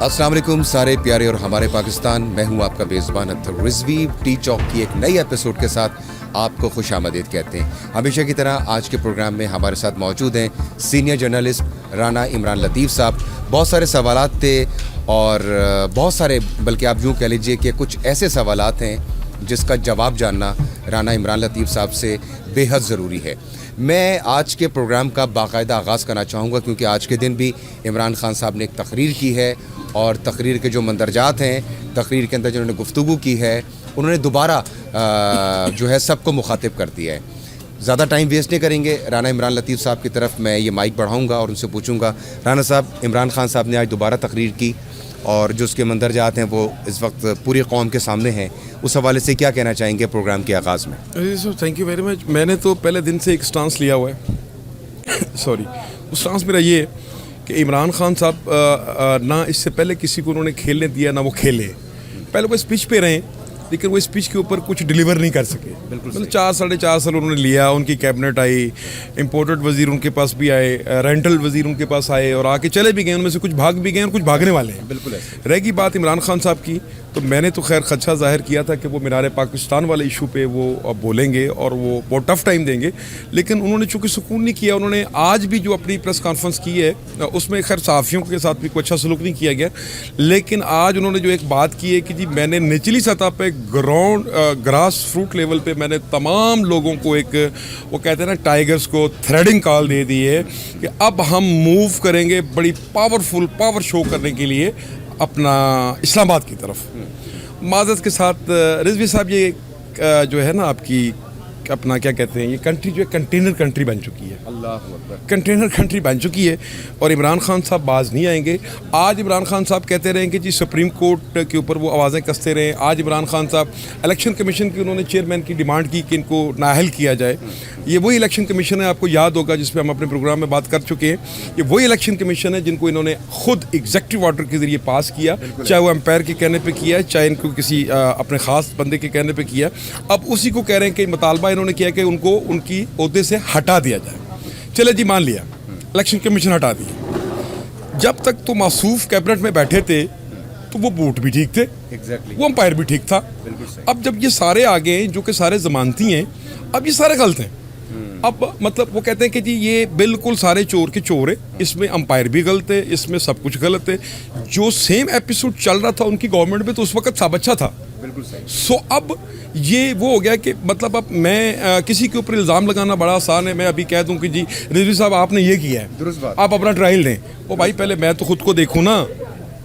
अस्सलाम वालेकुम सारे प्यारे और हमारे पाकिस्तान, मैं हूं आपका मेज़बान अत्तर रिजवी। टी चौक की एक नई एपिसोड के साथ आपको खुश आमदीद कहते हैं। हमेशा की तरह आज के प्रोग्राम में हमारे साथ मौजूद हैं सीनियर जर्नलिस्ट राना इमरान लतीफ़ साहब। बहुत सारे सवालात थे और बहुत सारे, बल्कि आप यूँ कह लीजिए कि कुछ ऐसे सवालात हैं जिसका जवाब जानना राना इमरान लतीफ़ साहब से बेहद ज़रूरी है। मैं आज के प्रोग्राम का बाकायदा आगाज़ करना चाहूँगा क्योंकि आज के दिन भी इमरान खान साहब ने एक तकरीर की है और तकरीर के जो मंदरजात हैं, तकरीर के अंदर जिन्होंने गुफ्तगू की है, उन्होंने दोबारा जो है सबको मुखातिब कर दिया है। ज़्यादा टाइम वेस्ट नहीं करेंगे, राना इमरान लतीफ़ साहब की तरफ मैं ये माइक बढ़ाऊँगा और उनसे पूछूँगा, राना साहब, इमरान खान साहब ने आज दोबारा तकरीर की और जो उसके मंदरजात हैं वो इस वक्त पूरी कौम के सामने हैं, उस हवाले से क्या कहना चाहेंगे प्रोग्राम के आगाज़ में? Thank you very much. मैंने तो पहले दिन से एक स्टांस लिया हुआ है सॉरी, उस स्टांस मेरा ये है कि इमरान खान साहब ना इससे पहले किसी को उन्होंने खेलने दिया ना वो खेले। पहले वो स्पीच पे रहे लेकिन वो स्पीच के ऊपर कुछ डिलीवर नहीं कर सके। मतलब 4-4.5 साल उन्होंने लिया, उनकी कैबिनेट आई, इंपोर्टेड वजीर उनके पास भी आए, रेंटल वजीर उनके पास आए और आके चले भी गए, उनमें से कुछ भाग भी गए और कुछ भागने वाले हैं। बिल्कुल रहेगी बात इमरान खान साहब की, तो मैंने तो खैर खदशा जाहिर किया था कि वो मीनार पाकिस्तान वाले इशू पे वो अब बोलेंगे और वो बहुत टफ टाइम देंगे, लेकिन उन्होंने चूँकि सुकून नहीं किया। उन्होंने आज भी जो अपनी प्रेस कॉन्फ्रेंस की है उसमें खैर सहाफ़ियों के साथ भी कोई अच्छा सलूक नहीं किया गया, लेकिन आज उन्होंने जो एक बात की है कि जी मैंने निचली सतह पे ग्राउंड ग्रास फ्रूट लेवल पे मैंने तमाम लोगों को एक, वो कहते हैं ना, टाइगर्स को थ्रेडिंग कॉल दे दी है कि अब हम मूव करेंगे बड़ी पावरफुल पावर शो करने के लिए अपना इस्लामाबाद की तरफ। माज़रत के साथ रिजवी साहब, ये जो है ना आपकी अपना क्या कहते हैं, ये कंट्री जो है कंटेनर कंट्री बन चुकी है। अल्लाह अकबर, कंटेनर कंट्री बन चुकी है और इमरान खान साहब बाज नहीं आएंगे। आज इमरान खान साहब कहते रहें कि जी सुप्रीम कोर्ट के ऊपर वो आवाज़ें कसते रहें। आज इमरान खान साहब इलेक्शन कमीशन की उन्होंने चेयरमैन की डिमांड की कि इनको नाअहल किया जाए। ये वही इलेक्शन कमीशन है, आपको याद होगा, जिस पर हम अपने प्रोग्राम में बात कर चुके हैं। ये वही इलेक्शन कमीशन है जिनको इन्होंने खुद एग्जेक्टिव ऑर्डर के ज़रिए पास किया, चाहे वो एम्पायर के कहने पर किया है, चाहे इनको किसी अपने ख़ास बंदे के कहने पर किया। अब उसी को कह रहे हैं कि मुतालबा इन्होंने किया कि उनको उनकी ओहदे से हटा दिया जाए। चले जी, मान लिया इलेक्शन कमीशन हटा दिया, जब तक तो मासूफ कैबिनेट में बैठे थे तो वो वोट भी ठीक थे, वो अंपायर भी ठीक था। अब जब ये सारे आ गए जो कि सारे जमानती हैं, अब ये सारे गलत हैं। अब मतलब वो कहते हैं कि जी ये बिल्कुल सारे चोर के चोर है, इसमें अंपायर भी गलत है, इसमें सब कुछ गलत है। जो सेम एपिसोड चल रहा था उनकी गवर्नमेंट में तो उस वक्त सब अच्छा था। बिल्कुल सही। सो अब ये वो हो गया कि मतलब अब मैं किसी के ऊपर इल्ज़ाम लगाना बड़ा आसान है। मैं अभी कह दूं कि जी रिजवी साहब आपने ये किया है, दुरुस्त बात, आप अपना ट्रायल दें। ओ भाई, पहले मैं तो खुद को देखूँ ना,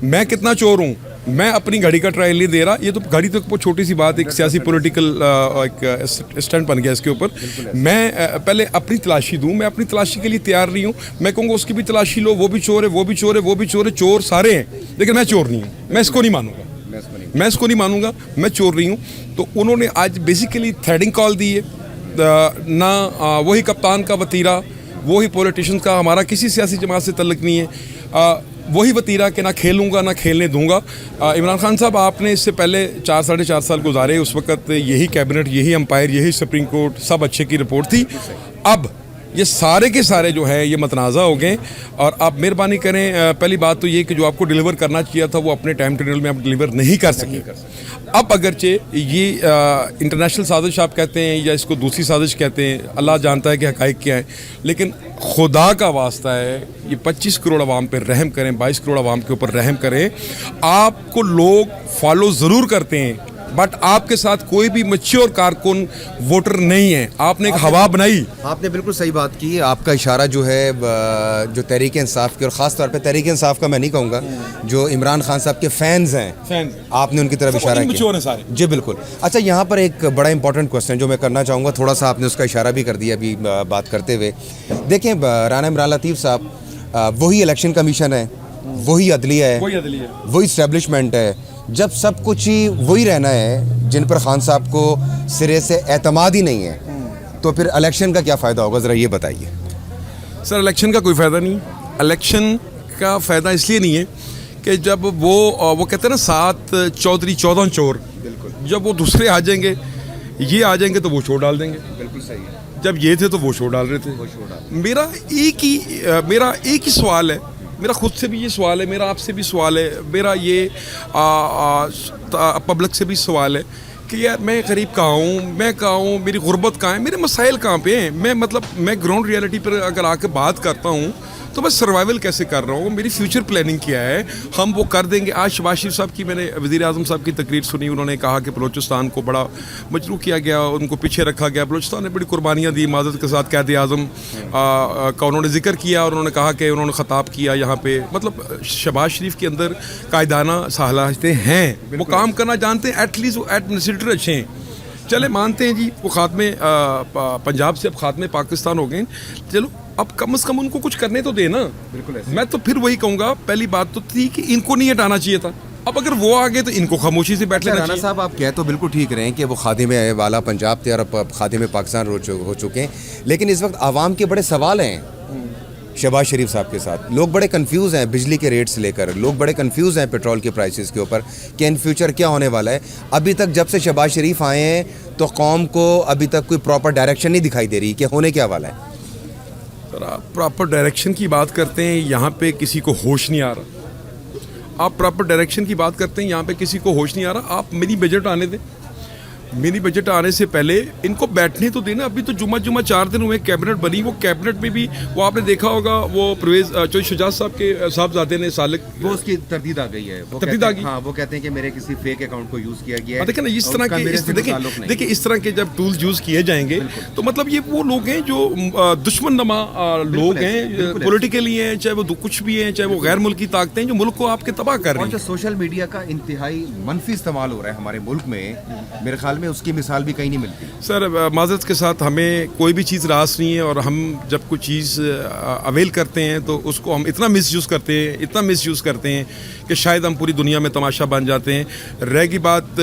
मैं कितना चोर हूँ। मैं अपनी गाड़ी का ट्रायल नहीं दे रहा। ये तो गाड़ी तो बहुत छोटी सी बात, एक सियासी पॉलिटिकल एक स्टंट बन गया इसके ऊपर। मैं पहले अपनी तलाशी दूं, मैं अपनी तलाशी के लिए तैयार नहीं हूं। मैं कहूँगा उसकी भी तलाशी लो, वो भी चोर है, वो भी चोर है, वो भी चोर है, चोर सारे हैं, लेकिन मैं चोर नहीं हूँ। मैं इसको नहीं मानूंगा, मैं इसको नहीं मानूंगा, मैं चोर नहीं हूँ। तो उन्होंने आज बेसिकली थ्रेडिंग कॉल दी है ना, वही कप्तान का वतीरा, वही पॉलिटिशियन का, हमारा किसी सियासी जमात से तल्लुक़ नहीं है, वही वतीरा कि ना खेलूंगा ना खेलने दूंगा। इमरान खान साहब, आपने इससे पहले 4-4.5 साल गुजारे, उस वक्त यही कैबिनेट, यही अंपायर, यही सुप्रीम कोर्ट, सब अच्छे की रिपोर्ट थी। अब ये सारे के सारे जो है ये मतनाज़ा हो गए और आप मेहरबानी करें, पहली बात तो ये कि जो आपको डिलीवर करना चाहिए था वो अपने टाइम टेबल में आप डिलीवर नहीं कर सके। अब अगरचे ये इंटरनेशनल साजिश आप कहते हैं या इसको दूसरी साजिश कहते हैं, अल्लाह जानता है कि हक़ाइक़ क्या है, लेकिन खुदा का वास्ता है ये 25 करोड़ आवाम पर रहम करें, 22 करोड़ आवाम के ऊपर रहम करें। आपको लोग फॉलो ज़रूर करते हैं बट आपके साथ कोई भी मैच्योर कारकुन वोटर नहीं है। आपने एक हवा बनाई। आपने बिल्कुल सही बात की। आपका इशारा जो है जो तहरीक इंसाफ की, और ख़ास तौर पे तहरीक इंसाफ का मैं नहीं कहूँगा, जो इमरान खान साहब के फैंस हैं, आपने उनकी तरफ इशारा किया। जी बिल्कुल। अच्छा, यहाँ पर एक बड़ा इंपॉर्टेंट क्वेश्चन जो मैं करना चाहूँगा, थोड़ा सा आपने उसका इशारा भी कर दिया अभी बात करते हुए। देखें, राना इमरान लतीफ़ साहब, वही इलेक्शन कमीशन है, वही अदलिया है, वही इस्टेब्लिशमेंट है। जब सब कुछ ही वही रहना है जिन पर खान साहब को सिरे से एतमाद ही नहीं है, तो फिर इलेक्शन का क्या फ़ायदा होगा, ज़रा ये बताइए। सर, इलेक्शन का कोई फ़ायदा नहीं। इलेक्शन का फ़ायदा इसलिए नहीं है कि जब वो कहते हैं ना 7 चौधरी 14 चोर, बिल्कुल, जब वो दूसरे आ जाएंगे, ये आ जाएंगे तो वो शोर डाल देंगे। बिल्कुल सही है। जब ये थे तो वो शोर डाल रहे थे। मेरा एक ही सवाल है میرا خود سے بھی یہ سوال ہے, میرا آپ سے بھی سوال ہے, میرا یہ پبلک سے بھی سوال ہے کہ یار میں غریب کہاں ہوں, میں کہاں ہوں, میری غربت کہاں ہے, میرے مسائل کہاں پہ ہیں. میں گراؤنڈ ریالٹی پر اگر آ کے بات کرتا ہوں تو میں سروائیول کیسے کر رہا ہوں, میری فیوچر پلاننگ کیا ہے, ہم وہ کر دیں گے. آج شہباز شریف صاحب کی میں نے وزیر اعظم صاحب کی تقریر سنی, انہوں نے کہا کہ بلوچستان کو بڑا مجروح کیا گیا, ان کو پیچھے رکھا گیا. بلوچستان نے بڑی قربانیاں دی, معذرت کے ساتھ قائد اعظم کا انہوں نے ذکر کیا, اور انہوں نے کہا کہ انہوں نے خطاب کیا یہاں پہ. مطلب شہباز شریف کے اندر قائدانہ صلاحیتیں ہیں, وہ کام کرنا جانتے ہیں, ایٹ لیسٹ وہ ایڈمنسٹریٹر اچھے ہیں. چلے مانتے ہیں جی وہ خاتمے پنجاب سے اب خاتمے پاکستان ہو گئے, چلو اب کم از کم ان کو کچھ کرنے تو دے نا. بالکل میں تو پھر وہی کہوں گا, پہلی بات تو تھی کہ ان کو نہیں ہٹانا چاہیے تھا, اب اگر وہ آگے تو ان کو خاموشی سے بیٹھ لینا رانا چاہیے. صاحب آپ کہہ تو بالکل ٹھیک رہے ہیں کہ وہ خادم والا پنجاب تھے اور اب خادم پاکستان ہو چکے ہیں, لیکن اس وقت عوام کے بڑے سوال ہیں شہباز شریف صاحب کے ساتھ. لوگ بڑے کنفیوز ہیں بجلی کے ریٹ سے لے کر, لوگ بڑے کنفیوز ہیں پیٹرول کے پرائسز کے اوپر کہ ان فیوچر کیا ہونے والا ہے. ابھی تک جب سے شہباز شریف آئے ہیں تو قوم کو ابھی تک کوئی پراپر ڈائریکشن نہیں دکھائی دے رہی کہ ہونے کیا والا ہے. سر آپ پراپر ڈائریکشن کی بات کرتے ہیں, یہاں پہ کسی کو ہوش نہیں آ رہا. آپ پراپر ڈائریکشن کی بات کرتے ہیں, یہاں پہ کسی کو ہوش نہیں آ رہا. آپ منی بجٹ آنے دیں, منی بجٹ آنے سے پہلے ان کو بیٹھنے تو دینا. ابھی تو جمعہ 4 دن ہوئے کیبنٹ بنی, وہ کیبنٹ میں بھی وہ آپ نے دیکھا ہوگا وہ پرویز چودھری شجاعت صاحب کے صاحبزادے نے سالک, وہ اس کی تردید آ گئی ہے, تردید آ گئی. ہاں وہ کہتے ہیں کہ میرے کسی فیک اکاؤنٹ کو یوز کیا گیا ہے. دیکھیں نا اس طرح کے دیکھیں اس طرح کے جب ٹولز یوز کیے جائیں گے تو مطلب یہ وہ لوگ ہیں جو دشمن نما لوگ ہیں, پولیٹیکلی ہیں, چاہے وہ کچھ بھی ہیں, چاہے وہ غیر ملکی طاقتیں ہیں جو ملک کو آپ کے تباہ کر رہی ہیں. اور جو سوشل میڈیا کا انتہائی منفی استعمال ہو رہا ہے ہمارے ملک میں, میرے خیال میں اس کی مثال بھی کہیں نہیں ملتی. سر معذرت کے ساتھ ہمیں کوئی بھی چیز راس نہیں ہے, اور ہم جب کوئی چیز اویل کرتے ہیں تو اس کو ہم اتنا مس یوز کرتے ہیں کہ شاید ہم پوری دنیا میں تماشا بن جاتے ہیں. رہ گئی بات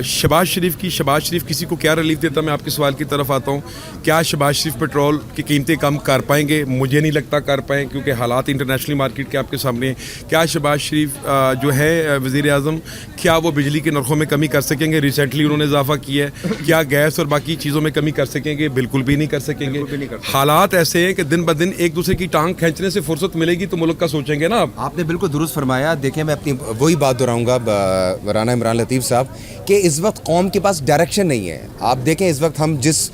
شہباز شریف کی, شہباز شریف کسی کو کیا ریلیف دیتا, میں آپ کے سوال کی طرف آتا ہوں. کیا شہباز شریف پیٹرول کی قیمتیں کم کر پائیں گے؟ مجھے نہیں لگتا کر پائیں, کیونکہ حالات انٹرنیشنل مارکیٹ کے آپ کے سامنے ہیں. کیا شہباز شریف جو ہے وزیر اعظم, کیا وہ بجلی کے نرخوں میں کمی کر سکیں گے؟ ریسنٹلی انہوں نے اضافہ کیا ہے. کیا گیس اور باقی چیزوں میں کمی کر سکیں گے؟ بالکل بھی نہیں کر سکیں گے. حالات ایسے ہیں کہ دن بدن ایک دوسرے کی ٹانگ کھینچنے سے فرصت ملے گی تو ملک کا سوچیں گے نا. آپ نے بالکل درست فرمایا. دیکھیں میں اپنی وہی بات دہراؤں گا رانا عمران لطیف صاحب کہ اس وقت قوم کے پاس ڈائریکشن نہیں ہے. آپ دیکھیں اس وقت ہم جس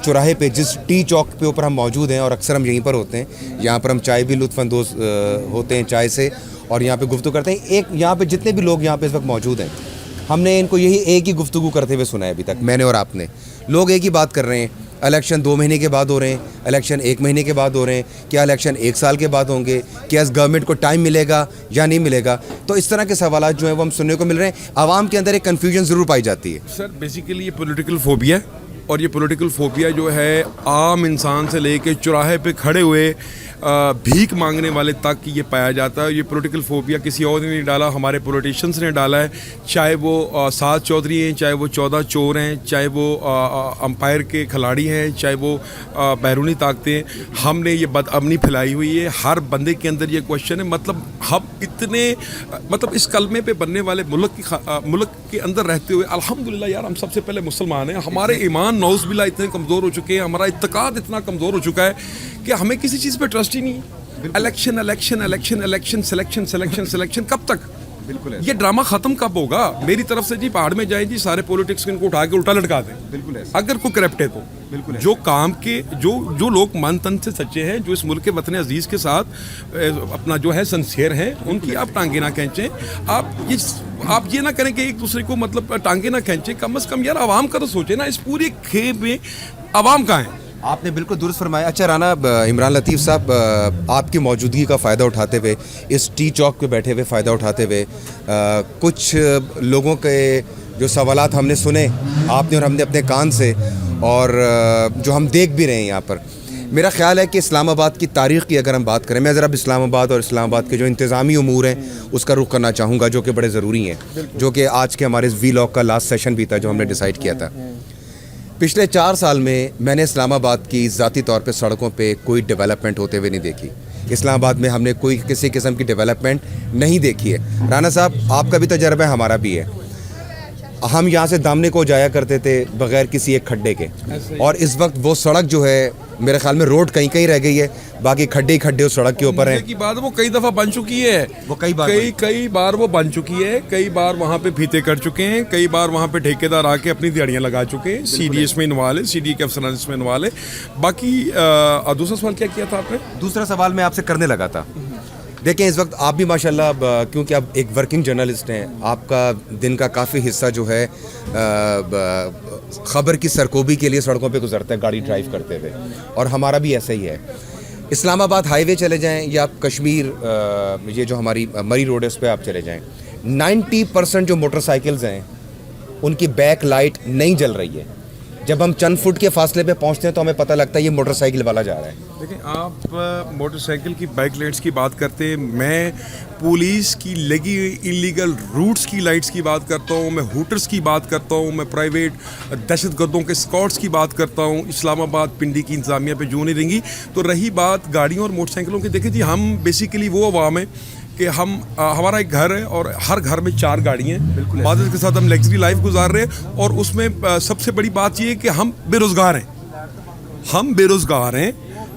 چوراہے پہ, جس ٹی چوک پہ اوپر ہم موجود ہیں, اور اکثر ہم یہیں پر ہوتے ہیں, یہاں پر ہم چائے بھی لطف اندوز ہوتے ہیں چائے سے, اور یہاں پہ گفتگو کرتے ہیں. ایک یہاں پہ جتنے بھی لوگ یہاں پہ اس وقت موجود ہیں, ہم نے ان کو یہی ایک ہی گفتگو کرتے ہوئے سنا ہے ابھی تک, میں نے اور آپ نے. لوگ ایک ہی بات کر رہے ہیں, الیکشن 2 مہینے کے بعد ہو رہے ہیں, الیکشن 1 مہینے کے بعد ہو رہے ہیں, کیا الیکشن 1 سال کے بعد ہوں گے, کیا اس گورنمنٹ کو ٹائم ملے گا یا نہیں ملے گا. تو اس طرح کے سوالات جو ہیں وہ ہم سننے کو مل رہے ہیں. عوام کے اندر ایک کنفیوژن ضرور پائی جاتی ہے. سر بیسیکلی یہ پولیٹیکل فوبیا ہے, اور یہ پولیٹیکل فوبیا جو ہے عام انسان سے لے کے چوراہے پہ کھڑے ہوئے بھیک مانگنے والے تک یہ پایا جاتا ہے. یہ پولیٹیکل فوبیا کسی اور نے نہیں ڈالا, ہمارے پولیٹیشنز نے ڈالا ہے. چاہے وہ سعد چودھری ہیں, چاہے وہ 14 چور ہیں, چاہے وہ امپائر کے کھلاڑی ہیں, چاہے وہ بیرونی طاقتیں ہیں. ہم نے یہ بدامنی پھیلائی ہوئی ہے. ہر بندے کے اندر یہ کوشچن ہے, مطلب ہم اتنے اس کلمے پہ بننے والے ملک کے اندر رہتے ہوئے الحمدللہ یار ہم سب سے پہلے مسلمان ہیں. ہمارے ایمان نعوذ باللہ اتنے کمزور ہو چکے ہیں, ہمارا اعتقاد اتنا کمزور ہو چکا ہے کہ ہمیں کسی چیز پہ ٹرسٹ ہی نہیں ہے. Election election election election selection selection selection, کب تک بالکل یہ ڈرامہ ختم کب ہوگا؟ میری طرف سے جی پہاڑ میں جائیں جی, سارے پولیٹکس کو اٹھا کے الٹا لٹکا دیں. بالکل اگر کوئی کرپٹ ہے تو بالکل جو کام کے جو لوگ من تن سے سچے ہیں, جو اس ملک کے وطن عزیز کے ساتھ اپنا جو ہے سنسیئر ہیں, ان کی آپ ٹانگیں نہ کھینچیں. آپ یہ نہ کریں کہ ایک دوسرے کو مطلب ٹانگیں نہ کھینچیں. کم از کم یار عوام کا تو سوچیں نا, اس پورے کھیپ میں عوام کہاں ہیں؟ آپ نے بالکل درست فرمایا. اچھا رانا عمران لطیف صاحب, آپ کی موجودگی کا فائدہ اٹھاتے ہوئے, اس ٹی چوک پہ بیٹھے ہوئے فائدہ اٹھاتے ہوئے, کچھ لوگوں کے جو سوالات ہم نے سنے آپ نے اور ہم نے اپنے کان سے, اور جو ہم دیکھ بھی رہے ہیں یہاں پر, میرا خیال ہے کہ اسلام آباد کی تاریخ کی اگر ہم بات کریں, میں ذرا اسلام آباد اور اسلام آباد کے جو انتظامی امور ہیں اس کا رخ کرنا چاہوں گا, جو کہ بڑے ضروری ہیں, جو کہ آج کے ہمارے وی لاگ کا لاسٹ سیشن بھی تھا جو ہم نے ڈیسائیڈ کیا تھا. پچھلے 4 سال میں نے اسلام آباد کی ذاتی طور پہ سڑکوں پہ کوئی ڈیولپمنٹ ہوتے ہوئے نہیں دیکھی. اسلام آباد میں ہم نے کوئی کسی قسم کی ڈیولپمنٹ نہیں دیکھی ہے. رانا صاحب آپ کا بھی تجربہ ہے, ہمارا بھی ہے. ہم یہاں سے دامنے کو جایا کرتے تھے بغیر کسی ایک کھڈے کے, اور اس وقت وہ سڑک جو ہے मेरे ख्याल में रोड कहीं कहीं रह गई है, बाकी खड्डे ही खड्डे उस सड़क के ऊपर हैं। की बात वो कई दफ़ा बन चुकी है, वो कई बार वो बन चुकी है, कई बार वहाँ पे फीते कर चुके हैं, कई बार वहाँ पे ठेकेदार आके अपनी दिहाड़ियाँ लगा चुके हैं, सीडी इसमें इन्वॉल्व है, सीडी के अफसरान इसमें इन्वॉल्व है। बाकी दूसरा सवाल क्या किया था आपने? दूसरा सवाल मैं आपसे करने लगा था। देखें इस वक्त आप भी माशाल्लाह क्योंकि आप एक वर्किंग जर्नलिस्ट हैं, आपका दिन का काफ़ी हिस्सा जो है ख़बर की सरकोबी के लिए सड़कों पे गुजरता है गाड़ी ड्राइव करते हुए, और हमारा भी ऐसा ही है। इस्लामाबाद हाईवे चले जाएं या कश्मीर ये जो हमारी मरी रोड है उस पर आप चले जाएं, 90% जो मोटरसाइकिल्स हैं उनकी बैक लाइट नहीं जल रही है। जब हम चंद फुट के फासले पे पहुंचते हैं तो हमें पता लगता है ये मोटरसाइकिल वाला जा रहा है। देखिए आप मोटरसाइकिल की बाइक लाइट्स की बात करते हैं, मैं पुलिस की लगी हुई इलीगल रूट्स की लाइट्स की बात करता हूँ, मैं हूटर्स की बात करता हूँ, मैं प्राइवेट दहशत गर्दों के स्कॉट्स की बात करता हूँ, इस्लामाबाद पिंडी की इंतजामिया पे जो नहीं रहेंगी। तो रही बात गाड़ियों और मोटरसाइकिलों की, देखिए जी हम बेसिकली वो अवाम है कि हमारा एक घर है और हर घर में 4 गाड़ियाँ हैं, मादत के साथ हम लग्जरी लाइफ गुजार रहे हैं। और उसमें सबसे बड़ी बात ये है कि हम बेरोज़गार हैं,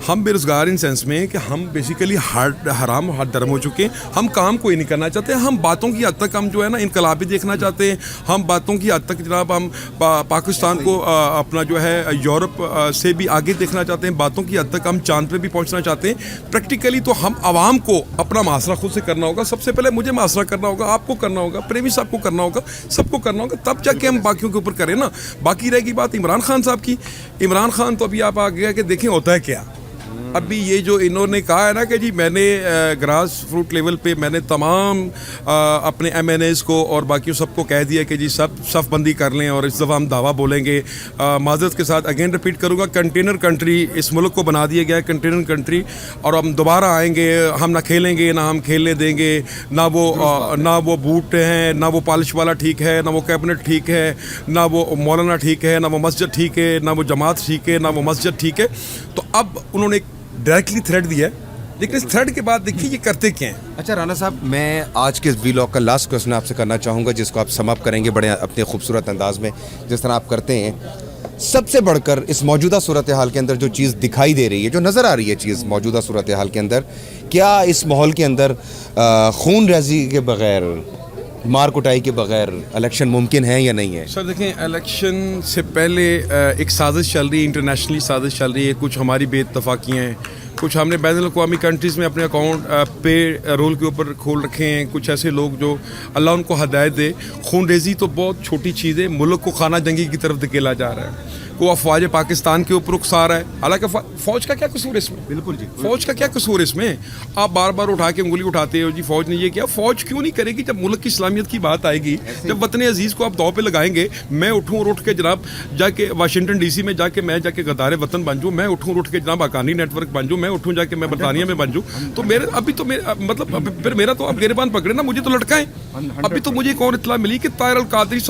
हम बेरोज़गार इन सेंस में कि हम बेसिकली हराम हर धर्म हो चुके हैं। हम काम कोई नहीं करना चाहते, हम बातों की हद तक हम जो है ना इनकलाब भी देखना चाहते हैं, हम बातों की हद तक जनाब हम पाकिस्तान को अपना जो है यूरोप से भी आगे देखना चाहते हैं, बातों की हद तक हम चांद पे भी पहुंचना चाहते हैं। प्रैक्टिकली तो हम आवाम को अपना मासरा खुद से करना होगा, सबसे पहले मुझे मासरा करना होगा, आपको करना होगा, प्रेमी साहब को करना होगा, सबको करना होगा, तब जाके हम बाकियों के ऊपर करें ना। बाकी रहेगी बात इमरान खान साहब की। इमरान खान तो अभी आप आ गया कि देखें होता है क्या। अभी ये जो इन्होंने कहा है ना कि जी मैंने ग्रास रूट लेवल पे मैंने तमाम अपने MNAs को और बाकियों सबको कह दिया कि जी सब सफ़ बंदी कर लें, और इस दफ़ा हम दावा बोलेंगे। माज़रत के साथ अगेन रिपीट करूँगा, कंटेनर कंट्री इस मुल्क को बना दिया गया है, कंटेनर कंट्री, और हम दोबारा आएंगे, हम ना खेलेंगे ना हम खेलने देंगे, ना वो बूट हैं, ना वो पॉलिश वाला ठीक है, ना वो कैबिनेट ठीक है, ना वो मौलाना ठीक है, ना वो मस्जिद ठीक है, ना वो जमात ठीक है, ना वो मस्जिद ठीक है। तो अब उन्होंने डायरेक्टली थ्रेड दिया है, लेकिन इस थ्रेड के बाद देखिए ये करते क्या हैं। अच्छा राना साहब, मैं आज के वीलॉग का लास्ट क्वेश्चन आपसे करना चाहूँगा, जिसको आप सम अप करेंगे बड़े अपने खूबसूरत अंदाज में जिस तरह आप करते हैं। सबसे बढ़कर इस मौजूदा सूरत हाल के अंदर जो चीज़ दिखाई दे रही है, जो नज़र आ रही है चीज़ मौजूदा सूरत हाल के अंदर, क्या इस माहौल के अंदर खून रेजी के बग़ैर, मार कुटाई के बगैर इलेक्शन मुमकिन है या नहीं है? सर देखें, इलेक्शन से पहले एक साजिश चल रही है, इंटरनेशनली साजिश चल रही है। कुछ हमारी बेइत्तफाकियाँ हैं, कुछ हमने बैनुल अक़वामी कंट्रीज़ में अपने अकाउंट पे रोल के ऊपर खोल रखे हैं। कुछ ऐसे लोग जो अल्लाह उनको हदायत दे, खून रेजी तो बहुत छोटी चीज़ है, मुल्क को खाना जंगी की तरफ धकेला जा रहा है, को अफवाज पाकिस्तान के ऊपर उकसा रहा है। हालांकि फ़ौज का क्या कसूर है इसमें? बिल्कुल जी, फ़ौज का क्या कसूर है इसमें? आप बार बार उठा के उंगली उठाते हो जी फ़ौज ने ये किया। फ़ौज क्यों नहीं करेगी जब मुल्क की इस्लामियत की बात आएगी, जब वतन अजीज़ को आप दाव पे लगाएंगे। मैं उठूँ और उठ के जनाब जाके वाशिंगटन DC में जाके मैं जाके गद्दार वतन बन जाऊँ, मैं उठूँ उठ के जनाब हक्कानी नेटवर्क बन जाऊँ, मैं उठूँ जाके मैं बरतानिया में बन जाऊँ, तो मेरे अभी तो मतलब फिर मेरा तो अब गिरबान पकड़े ना, मुझे तो लटकाएं। अभी तो मुझे एक और इत्तला मिली कि ताहिर अल कादरी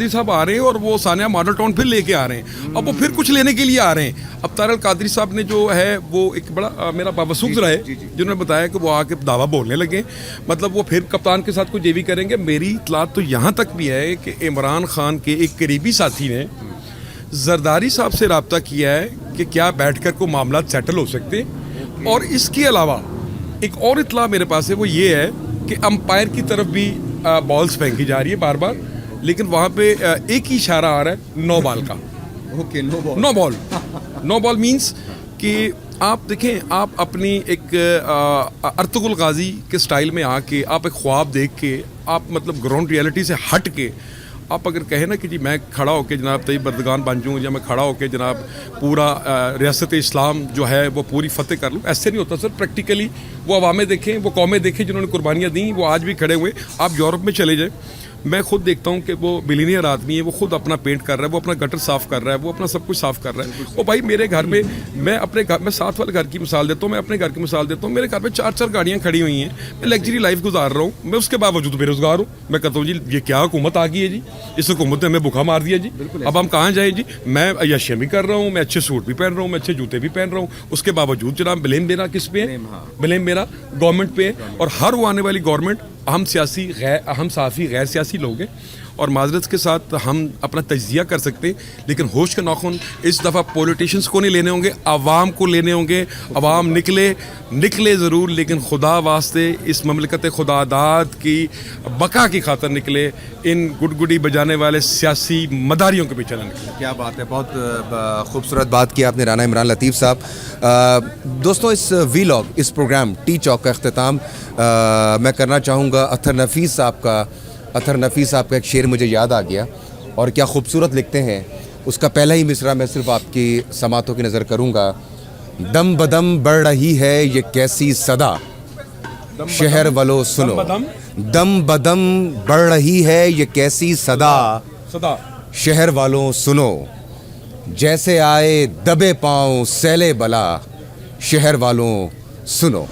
साहब आ रहे हैं और वो सानिया मॉडल टाउन फिर लेके आ रहे हैं। अब वो फिर कुछ लेने के लिए आ रहे हैं। अब ताहिर अल कादरी साहब ने जो है वो एक बड़ा मेरा बाबसूख रहा है, जिन्होंने बताया कि वो आके दावा बोलने लगे, मतलब वो फिर कप्तान के साथ कुछ ये भी करेंगे। मेरी इत्तलात तो यहाँ तक भी है कि इमरान खान के एक करीबी साथी ने जरदारी साहब से रब्ता किया है कि क्या बैठकर को मामला सेटल हो सकते। और इसके अलावा एक और इत्तला मेरे पास है, वो ये है कि अंपायर की तरफ भी बॉल्स फेंकी जा रही है बार बार, लेकिन वहाँ पे एक ही इशारा आ रहा है, नो बॉल का। ओके, नो बॉल मीन्स कि आप देखें, आप अपनी एक अर्तुगरुल गाजी के स्टाइल में आके आप एक ख्वाब देख के आप मतलब ग्राउंड रियलिटी से हट के आप अगर कहें ना कि जी मैं खड़ा होकर जनाब तैयब बर्दगान बन जाऊँ, या मैं खड़ा होकर जनाब पूरा रियासत इस्लाम जो है वो पूरी फतेह कर लूँ, ऐसे नहीं होता सर। प्रैक्टिकली वो अवामें देखें, वो कौमें देखें जिन्होंने कुर्बानियाँ दी, वो आज भी खड़े हुए। आप यूरोप में चले जाएँ, मैं खुद देखता हूँ कि वो बिलियनियर आदमी है, वो खुद अपना पेंट कर रहा है, वो अपना गटर साफ़ कर रहा है, वो अपना सब कुछ साफ़ कर रहा है। वो भाई मेरे घर में, मैं अपने घर में साथ वाले घर की मिसाल देता हूँ, मैं अपने घर की मिसाल देता हूँ। मेरे घर में 4-4 गाड़ियाँ खड़ी हुई हैं, मैं लग्जरी लाइफ गुजार रहा हूँ, मैं उसके बावजूद बेरोज़गार हूँ। मैं कहता हूँ जी ये क्या हुकूमत आ गई है जी, इस हुकूमत ने हमें भूखा मार दिया जी, अब हम कहाँ जाए जी। मैं अय्याशियाँ भी कर रहा हूँ, मैं अच्छे सूट भी पहन रहा हूँ, मैं अच्छे जूते भी पहन रहा हूँ, उसके बावजूद जनाब ब्लेम मेरा किस पे है? ब्लेम मेरा गवर्नमेंट पे। और हर वो आने वाली गवर्नमेंट हम साफ़ी गैर सियासी लोग हैं, اور معذرت کے ساتھ ہم اپنا تجزیہ کر سکتے ہیں، لیکن ہوش کے ناخن اس دفعہ پولیٹیشنز کو نہیں لینے ہوں گے، عوام کو لینے ہوں گے. عوام نکلے ضرور، لیکن خدا واسطے اس مملکت خدا داد کی بقا کی خاطر نکلے، ان گڈ گڈی بجانے والے سیاسی مداریوں کے پیچھے نہ نکلے. کیا بات ہے، بہت خوبصورت بات کی آپ نے رانا عمران لطیف صاحب. دوستوں، اس وی لاگ، اس پروگرام ٹی چوک کا اختتام میں کرنا چاہوں گا. اطہر نفیس صاحب کا ایک شعر مجھے یاد آ گیا، اور کیا خوبصورت لکھتے ہیں. اس کا پہلا ہی مصرع میں صرف آپ کی سماعتوں کی نظر کروں گا. دم بدم بڑھ رہی ہے یہ کیسی صدا، شہر والو سنو. دم بدم بڑھ رہی ہے یہ کیسی صدا، شہر والوں سنو. جیسے آئے دبے پاؤں سیلے بلا، شہر والوں سنو.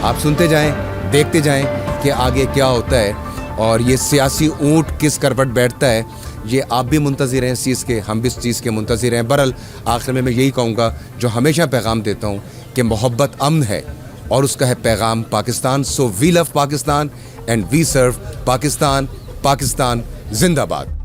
آپ سنتے جائیں، دیکھتے جائیں کہ آگے کیا ہوتا ہے، اور یہ سیاسی اونٹ کس کروٹ بیٹھتا ہے. یہ آپ بھی منتظر ہیں اس چیز کے، ہم بھی اس چیز کے منتظر ہیں. برحال آخر میں یہی کہوں گا جو ہمیشہ پیغام دیتا ہوں کہ محبت امن ہے، اور اس کا ہے پیغام پاکستان. سو وی لو پاکستان اینڈ وی سرو پاکستان. پاکستان زندہ باد.